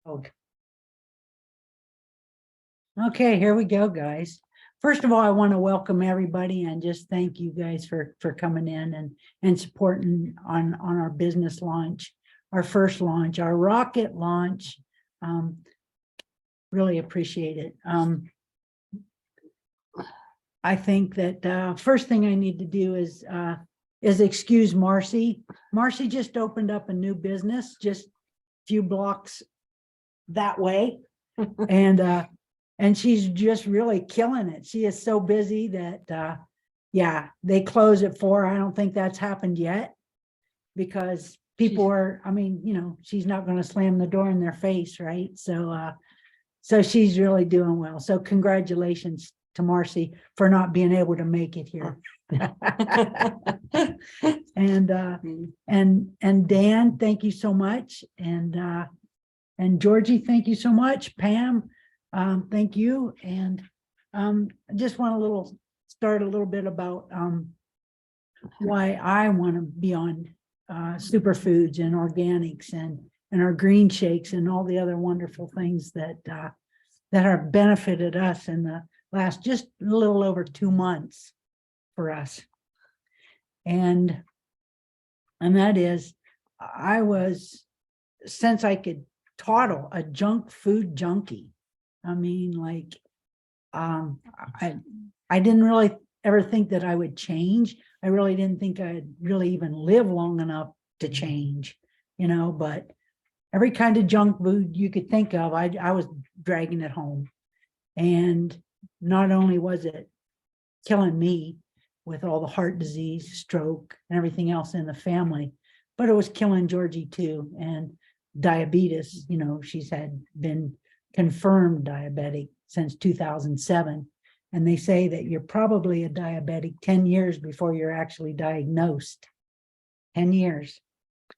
Okay, here we go, guys. First of all, I want to welcome everybody and just thank you guys for coming in and supporting on our business launch, our first launch, our rocket launch. Really appreciate it. I think that first thing I need to do is excuse Marcy. Marcy just opened up a new business just a few blocks that way. And she's just really killing it. She is so busy that, yeah, they close at 4. I don't think that's happened yet because people are, I mean, you know, she's not going to slam the door in their face, right? So, so she's really doing well. So congratulations to Marcy for not being able to make it here. and Dan, thank you so much. And Georgie, thank you so much. Pam, thank you. And I just want to start a little bit about why I want to be on superfoods and organics and our green shakes and all the other wonderful things that have benefited us in the last just a little over 2 months for us. And that is, I was, since I could toddle, a junk food junkie. I mean, like, I didn't really ever think that I would change. I really didn't think I'd really even live long enough to change, you know, but every kind of junk food you could think of, I was dragging it home. And not only was it killing me with all the heart disease, stroke, and everything else in the family, but it was killing Georgie too. And diabetes, you know, she's had been confirmed diabetic since 2007. And they say that you're probably a diabetic 10 years before you're actually diagnosed. 10 years.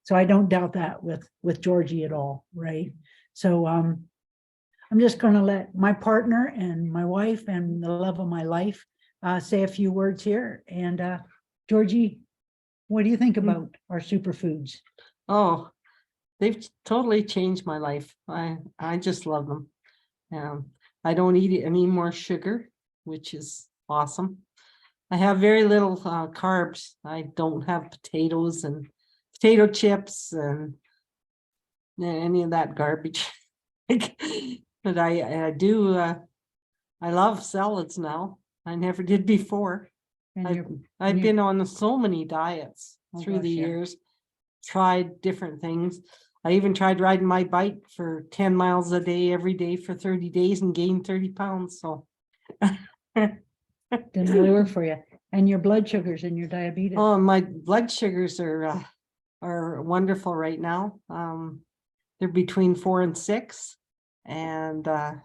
So I don't doubt that with Georgie at all, right? So I'm just going to let my partner and my wife and the love of my life say a few words here. And Georgie, what do you think about our superfoods? Oh, they've totally changed my life. I just love them. I don't eat any more sugar, which is awesome. I have very little carbs. I don't have potatoes and potato chips and any of that garbage. But I do, I love salads now. I never did before. I've been on so many diets through the years, tried different things. I even tried riding my bike for 10 miles a day, every day for 30 days and gained 30 pounds. So didn't really work for you. And your blood sugars and your diabetes. Oh, my blood sugars are wonderful right now. They're between 4 and 6. And I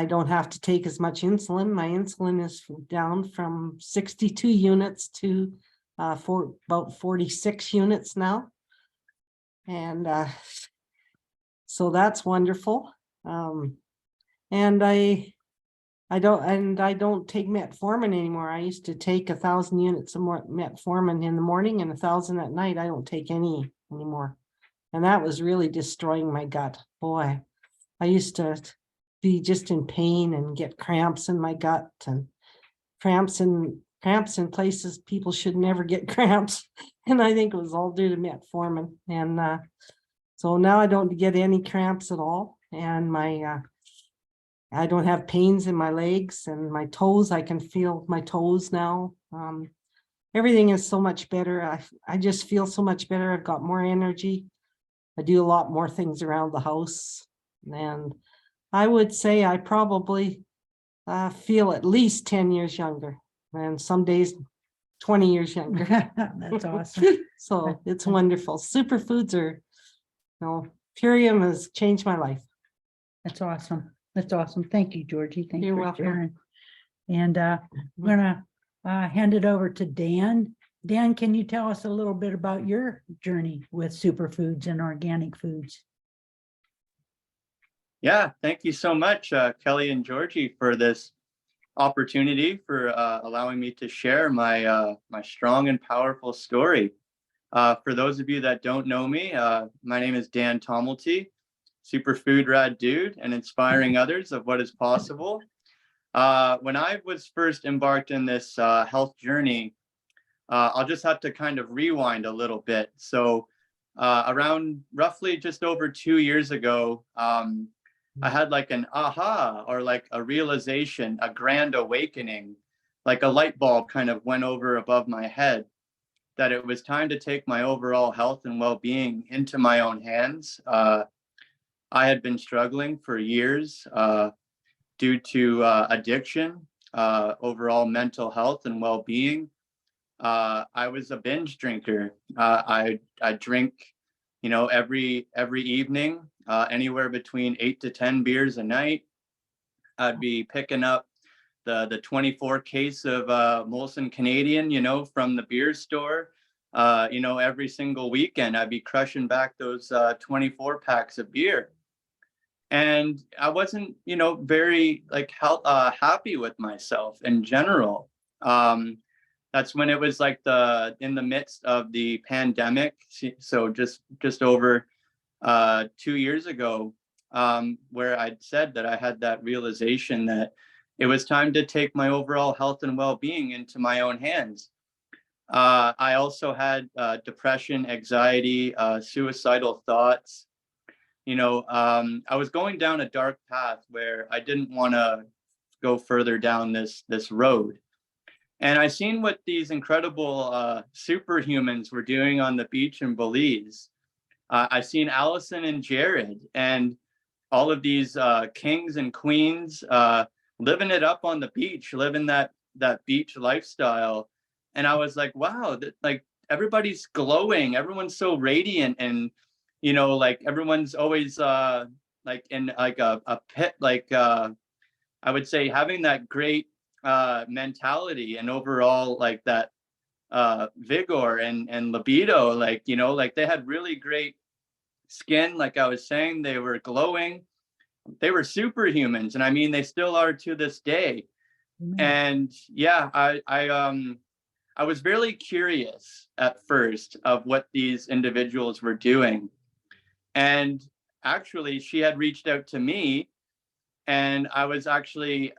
don't have to take as much insulin. My insulin is down from 62 units to about 46 units now. And so that's wonderful. And I don't take metformin anymore. I used to take 1,000 units of metformin in the morning and 1,000 at night. I don't take any anymore. And that was really destroying my gut. Boy, I used to be just in pain and get cramps in my gut and cramps in places people should never get cramps. And I think it was all due to metformin. And so now I don't get any cramps at all. And I don't have pains in my legs and my toes. I can feel my toes now. Everything is so much better. I just feel so much better. I've got more energy. I do a lot more things around the house. And I would say I probably feel at least 10 years younger. And some days 20 years younger. That's awesome. So it's wonderful. Superfoods are, you know, Purium has changed my life. That's awesome. That's awesome. Thank you, Georgie. Thank you for welcome. sharing. And I'm gonna hand it over to Dan. Dan, can you tell us a little bit about your journey with superfoods and organic foods? Yeah, thank you so much, Kelly and Georgie, for this opportunity, for allowing me to share my my strong and powerful story. For those of you that don't know me, my name is Dan Tommelty, superfood rad dude and inspiring others of what is possible. When I was first embarked in this health journey, I'll just have to kind of rewind a little bit. So around roughly just over 2 years ago, I had like an aha, or like a realization, a grand awakening, like a light bulb kind of went over above my head, that it was time to take my overall health and well-being into my own hands. I had been struggling for years due to addiction, overall mental health and well-being. I was a binge drinker. I drink, every evening, anywhere between 8 to 10 beers a night. I'd be picking up the 24 case of Molson Canadian, from the beer store. Every single weekend I'd be crushing back those 24 packs of beer. And I wasn't, very happy with myself in general. That's when it was like in the midst of the pandemic. So just over 2 years ago, where I'd said that I had that realization that it was time to take my overall health and well-being into my own hands. I also had depression, anxiety, suicidal thoughts. I was going down a dark path where I didn't want to go further down this road. And I seen what these incredible superhumans were doing on the beach in Belize. I seen Allison and Jared and all of these kings and queens living it up on the beach, living that beach lifestyle. And I was like, wow, like everybody's glowing, everyone's so radiant, and everyone's always like in like a pit, like I would say having that great mentality and overall like that vigor and libido, like they had really great skin. Like I was saying, they were glowing, they were superhumans, and I mean they still are to this day. And yeah, I was really curious at first of what these individuals were doing. And actually she had reached out to me, and I was actually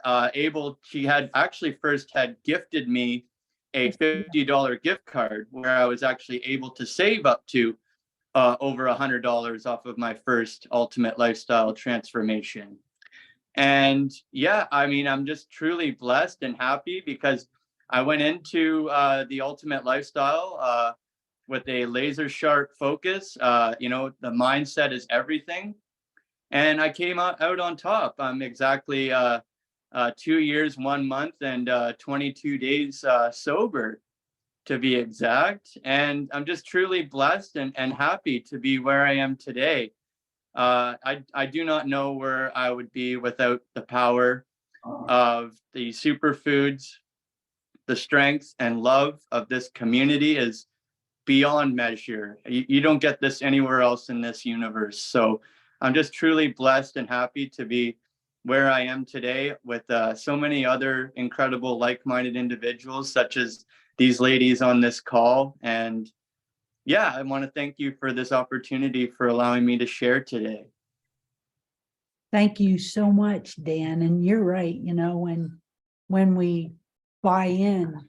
she had actually first had gifted me a $50 gift card where I was actually able to save up to over $100 off of my first ultimate lifestyle transformation. And yeah, I mean, I'm just truly blessed and happy because I went into the ultimate lifestyle with a laser sharp focus. The mindset is everything. And I came out on top. I'm exactly 2 years, 1 month, and 22 days sober, to be exact. And I'm just truly blessed and happy to be where I am today. I do not know where I would be without the power of the superfoods. The strength and love of this community is beyond measure. You don't get this anywhere else in this universe. So I'm just truly blessed and happy to be where I am today with so many other incredible like-minded individuals, such as these ladies on this call. And yeah, I want to thank you for this opportunity for allowing me to share today. Thank you so much, Dan. And you're right, when we buy in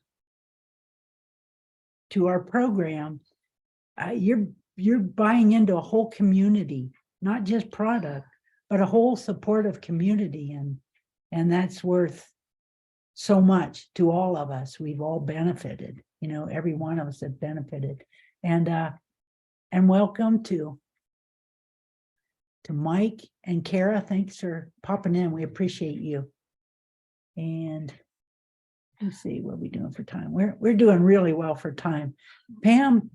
to our program, you're buying into a whole community, not just product, but a whole supportive community. And that's worth so much to all of us. We've all benefited, every one of us have benefited. And welcome to Mike and Kara. Thanks for popping in. We appreciate you. And let's see, what are we doing for time? We're doing really well for time. Pam,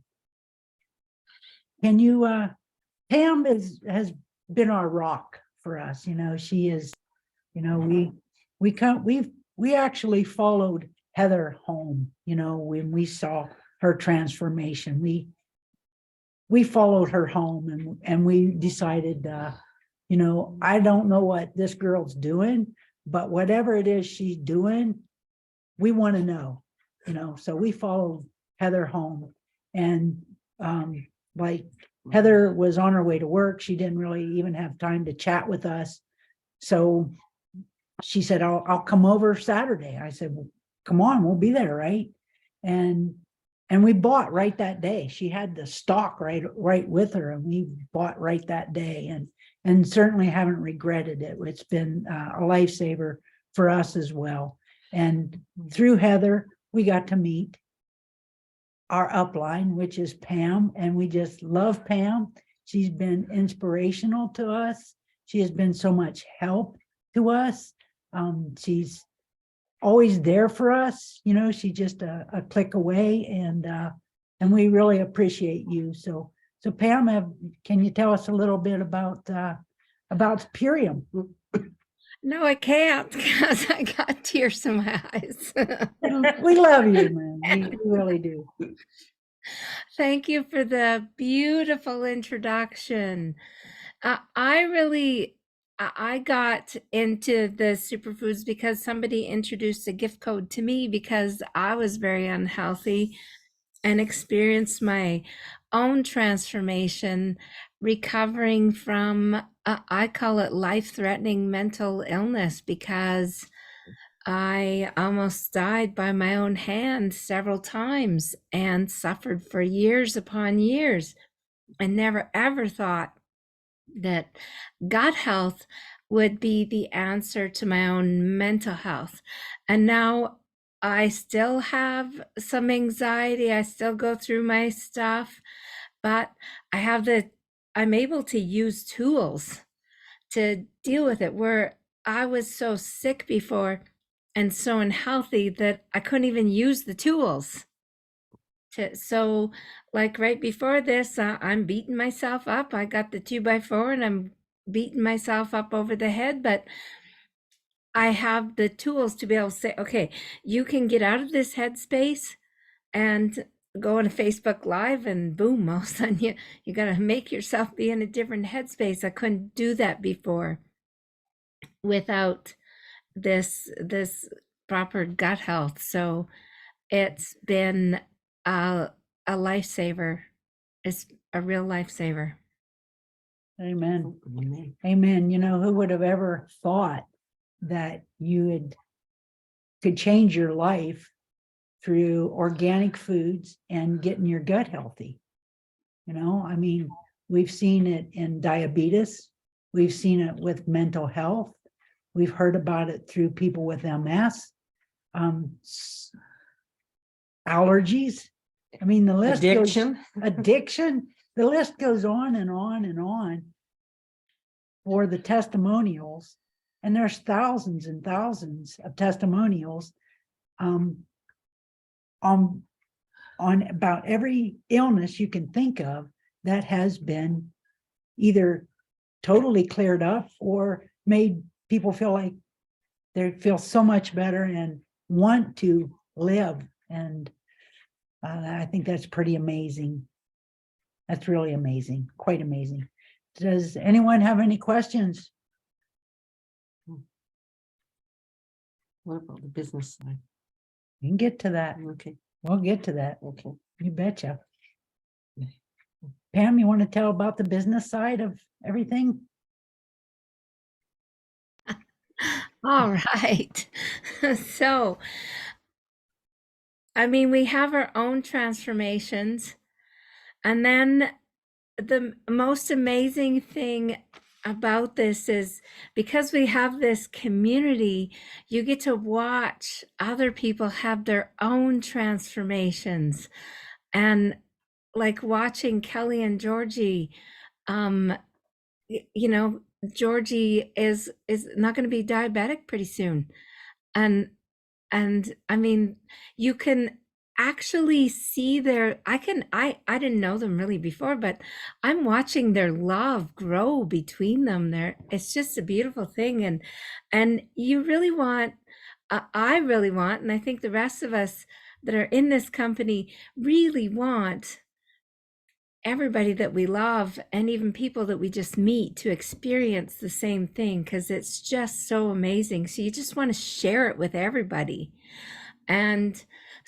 can you Pam has been our rock for us. She is, we actually followed Heather home, when we saw her transformation. We followed her home and we decided, I don't know what this girl's doing, but whatever it is she's doing, we want to know, so we followed Heather home. And Like Heather was on her way to work. She didn't really even have time to chat with us. So she said, I'll come over Saturday. I said, well, come on, we'll be there, right? And we bought right that day. She had the stock right with her, and we bought right that day, and certainly haven't regretted it. It's been a lifesaver for us as well. And through Heather, we got to meet our upline, which is Pam, and we just love Pam. She's been inspirational to us. She has been so much help to us. She's always there for us. You know, she's just a click away, and we really appreciate you. So Pam, can you tell us a little bit about Purium? No, I can't because I got tears in my eyes. We love you, man. We really do. Thank you for the beautiful introduction. I got into the superfoods because somebody introduced a gift code to me because I was very unhealthy and experienced my own transformation recovering from, I call it life-threatening mental illness, because I almost died by my own hand several times and suffered for years upon years, and never ever thought that gut health would be the answer to my own mental health. And now I still have some anxiety. I still go through my stuff, but I'm able to use tools to deal with it, where I was so sick before and so unhealthy that I couldn't even use the tools. So like right before this, I'm beating myself up. I got the 2x4 and I'm beating myself up over the head, but I have the tools to be able to say, okay, you can get out of this headspace and go on a Facebook Live, and boom, all of a sudden you got to make yourself be in a different headspace. I couldn't do that before without this proper gut health. So it's been a lifesaver. It's a real lifesaver. Amen. Amen. You know, who would have ever thought that you could change your life through organic foods and getting your gut healthy? You know, I mean, we've seen it in diabetes. We've seen it with mental health. We've heard about it through people with MS, allergies. I mean, the list addiction, the list goes on and on and on for the testimonials. And there's thousands and thousands of testimonials on about every illness you can think of that has been either totally cleared up or made people feel like they feel so much better and want to live. And I think that's pretty amazing. That's really amazing, quite amazing. Does anyone have any questions? What about the business side? We can get to that. Okay. We'll get to that. Okay. You betcha. Pam, you want to tell about the business side of everything? All right. So, I mean, we have our own transformations. And then the most amazing thing about this is because we have this community, you get to watch other people have their own transformations. And like watching Kelly and Georgie, you know, Georgie is not going to be diabetic pretty soon. And I mean, you can actually see I didn't know them really before, but I'm watching their love grow between them. It's just a beautiful thing. And you really want, I really want, and I think the rest of us that are in this company really want everybody that we love, and even people that we just meet, to experience the same thing, because it's just so amazing. So you just want to share it with everybody. And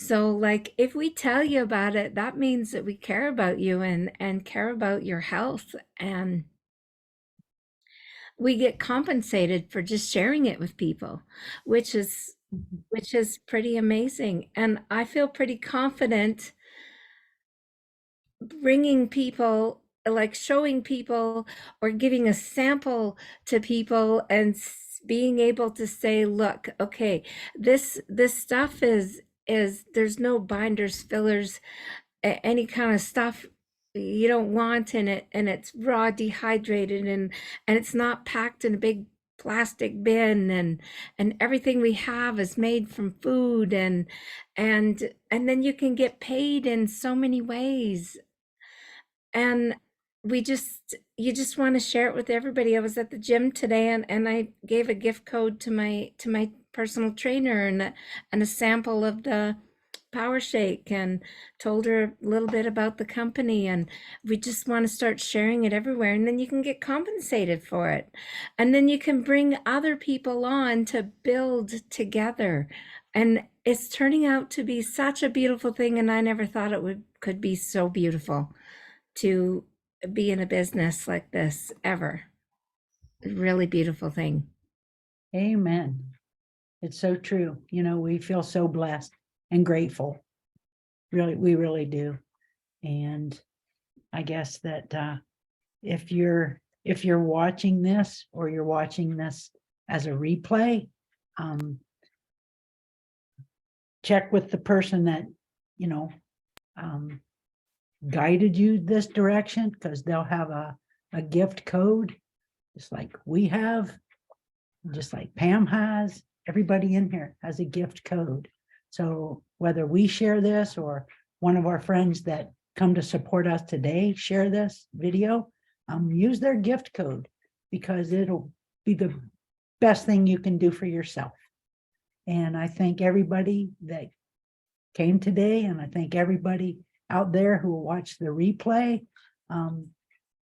So like if we tell you about it, that means that we care about you and care about your health, and we get compensated for just sharing it with people, which is pretty amazing. And I feel pretty confident bringing people, like showing people or giving a sample to people and being able to say, look, okay, this stuff is there's no binders, fillers, any kind of stuff you don't want in it, and it's raw, dehydrated, and it's not packed in a big plastic bin, and everything we have is made from food, and then you can get paid in so many ways. And you just want to share it with everybody. I was at the gym today, and I gave a gift code to my personal trainer, and a sample of the Power Shake, and told her a little bit about the company, and we just want to start sharing it everywhere, and then you can get compensated for it, and then you can bring other people on to build together, and it's turning out to be such a beautiful thing, and I never thought it could be so beautiful to be in a business like this ever. Really beautiful thing. Amen. It's so true. You know, we feel so blessed and grateful. Really, we really do. And I guess that if you're watching this, or you're watching this as a replay, check with the person that, you know, guided you this direction, because they'll have a gift code, just like we have, just like Pam has. Everybody in here has a gift code. So whether we share this, or one of our friends that come to support us today share this video, use their gift code, because it'll be the best thing you can do for yourself. And I thank everybody that came today, and I thank everybody out there who will watch the replay.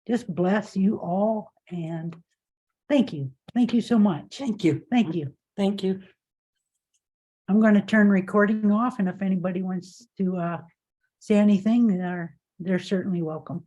Just bless you all, and thank you. Thank you so much. Thank you. Thank you. Thank you. I'm going to turn recording off, and if anybody wants to say anything, they're certainly welcome.